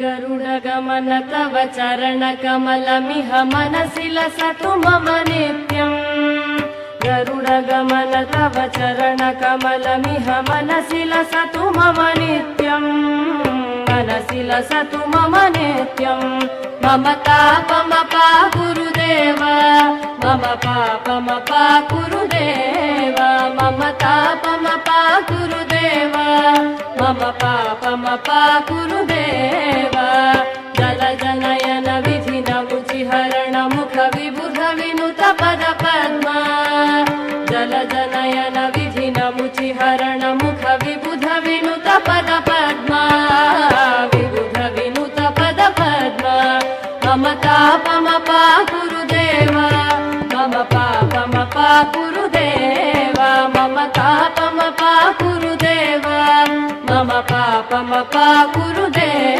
गरुडगमन तव चरणकमलमिह मनसि लसतु मम नित्यम्। गरुडगमन तव चरणकमलमिह मनसि लसतु मम नित्यम्। मनसि लसतु मम नित्यम्। मम तापमपा गुरुदेव, मम पापमपा गुरुदेव, मम तापमपा गुरुदेव, मम पापमपा गुरुदेव। जलजनयन विधिन मुचिहरण मुख विबुध विनुत पद पद्मा। जलजनयन विधिन मुचिहरण मुख विबुध विनुत पद पद्मा। विबुध विनुत पद पद्मा। मम तापमपा गुरुदेव, मम पापमपा गुरुदेव, मम तापमपा गुरुदेव, मम पापमपा गुरुदेव।